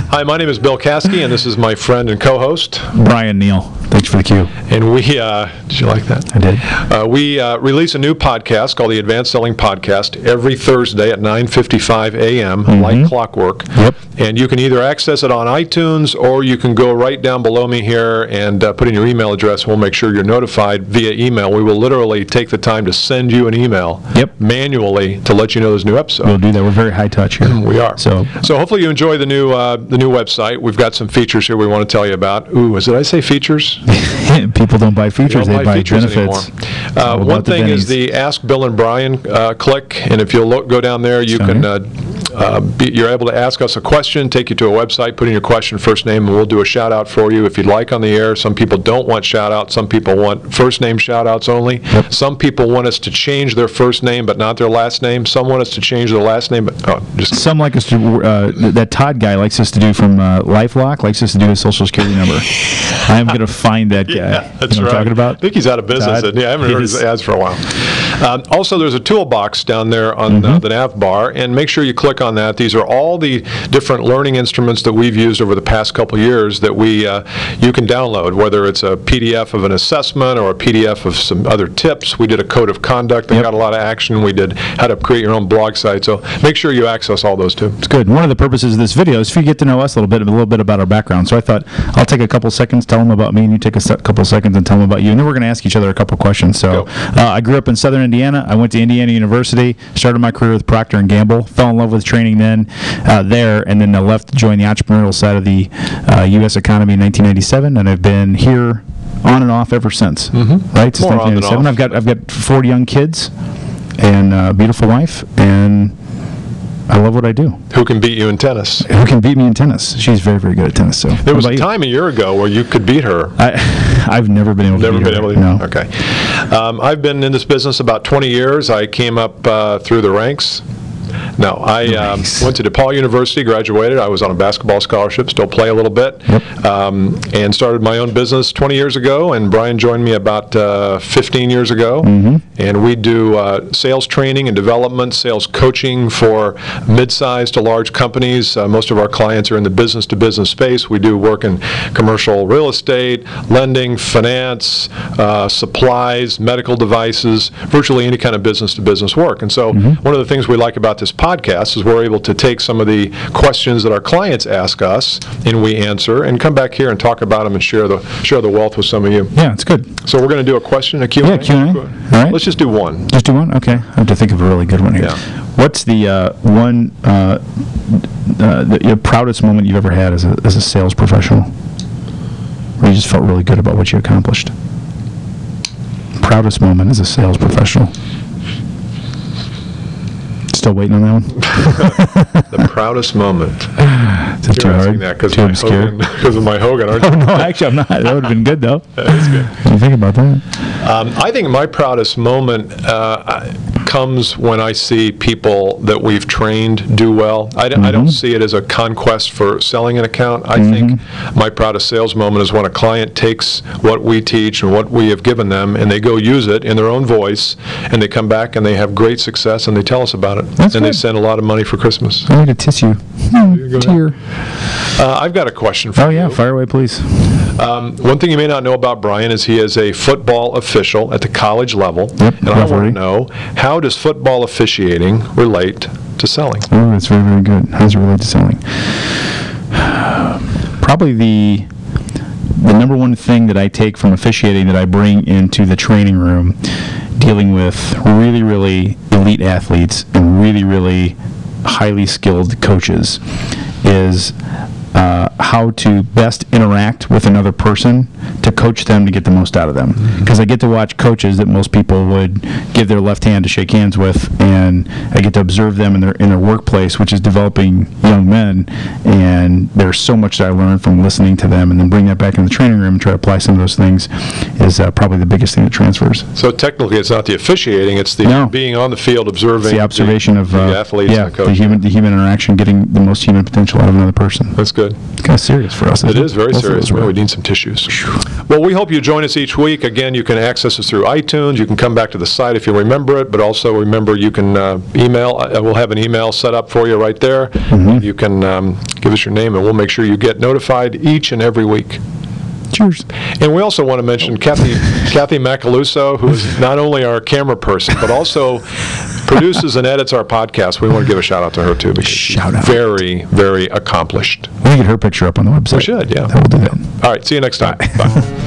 Hi, my name is Bill Caskey, and this is my friend and co-host, Brian Neal. Thanks for the cue. And we, did you like that? I did. We release a new podcast called the Advanced Selling Podcast every Thursday at 9:55 a.m., like clockwork. Yep. And you can either access it on iTunes, or you can go right down below me here and put in your email address. We'll make sure you're notified via email. We will literally take the time to send you an email manually to let you know there's a new episode. We'll do that. We're very high touch here. We are. So hopefully you enjoy the new website. We've got some features here we want to tell you about. Ooh, did I say features? People don't buy features, they buy benefits. One thing is the Ask Bill and Brian click, and if you'll go down there, you can you're able to ask us a question, take you to a website, put in your question, first name, and we'll do a shout out for you if you'd like on the air. Some people don't want shout outs. Some people want first name shout outs only. Some people want us to change their first name but not their last name. Some want us to change their last name, but some like us to that Todd guy likes us to do from LifeLock, likes us to do his social security number. I am going to find that guy. Yeah, that's you know what I'm talking about? I think he's out of business. I haven't heard his ads for a while. Also, there's a toolbox down there on the nav bar, and make sure you click on that. These are all the different learning instruments that we've used over the past couple years that you can download, whether it's a PDF of an assessment or a PDF of some other tips. We did a code of conduct that got a lot of action. We did how to create your own blog site. So make sure you access all those too. It's good. One of the purposes of this video is for you to get to know us a little bit about our background. So I thought I'll take a couple seconds, tell them about me, and you take a couple seconds and tell them about you, and then we're going to ask each other a couple questions. So I grew up in Southern Indiana. I went to Indiana University, started my career with Procter & Gamble, fell in love with training then there, and then I left to join the entrepreneurial side of the U.S. economy in 1997, and I've been here on and off ever since. Right? Since 1997. I've got 4 young kids and a beautiful wife, and I love what I do. Who can beat you in tennis? Who can beat me in tennis? She's very, very good at tennis. So there was a time a year ago where you could beat her. I've never been able to beat her. No. Okay. I've been in this business about 20 years. I came up through the ranks. No, I went to DePaul University, graduated. I was on a basketball scholarship, still play a little bit, and started my own business 20 years ago, and Brian joined me about 15 years ago, and we do sales training and development, sales coaching for mid-sized to large companies. Most of our clients are in the business-to-business space. We do work in commercial real estate, lending, finance, supplies, medical devices, virtually any kind of business-to-business work. And so one of the things we like about this podcast is we're able to take some of the questions that our clients ask us, and we answer, and come back here and talk about them and share the wealth with some of you. Yeah, it's good. So we're going to do a question, a Q&A? Yeah, Q&A. All right. Let's just do one. Just do one? Okay. I have to think of a really good one here. Yeah. What's the your proudest moment you've ever had as a sales professional, where you just felt really good about what you accomplished? Proudest moment as a sales professional. Still waiting on that one? The proudest moment. Is it too hard? Too obscure? Because of my Hogan, aren't you? Oh, no, actually, I'm not. That would have been good, though. That's good. What do you think about that? I think my proudest moment comes when I see people that we've trained do well. I don't see it as a conquest for selling an account. I think my proudest sales moment is when a client takes what we teach and what we have given them, and they go use it in their own voice, and they come back and they have great success, and they tell us about it. That's and good. They send a lot of money for Christmas. I need to tiss you. Tear. I've got a question for you. Oh, yeah, fire away, please. One thing you may not know about Brian is he is a football official at the college level. And I want to know, how does football officiating relate to selling? Oh, that's very, very good. How does it relate to selling? Probably the number one thing that I take from officiating that I bring into the training room, dealing with really, really elite athletes and really, really highly skilled coaches, is how to best interact with another person to coach them to get the most out of them. Because I get to watch coaches that most people would give their left hand to shake hands with, and I get to observe them in their workplace, which is developing young men, and there's so much that I learn from listening to them, and then bring that back in the training room and try to apply some of those things is probably the biggest thing that transfers. So technically it's not the officiating, it's the being on the field, observing it's the observation of the athletes and the coaches. the human interaction, getting the most human potential out of another person. That's good. good. It's kind of serious for us. It is very Both of serious. those were. We need some tissues. Well, we hope you join us each week. Again, you can access us through iTunes. You can come back to the site if you remember it, but also remember you can email. We'll have an email set up for you right there. You can give us your name, and we'll make sure you get notified each and every week. Cheers. And we also want to mention Kathy Macaluso, who is not only our camera person, but also produces and edits our podcast. We want to give a shout out to her, too, because she's very, very accomplished. We'll get her picture up on the website. We should, yeah. We'll do that. All right, see you next time. Bye.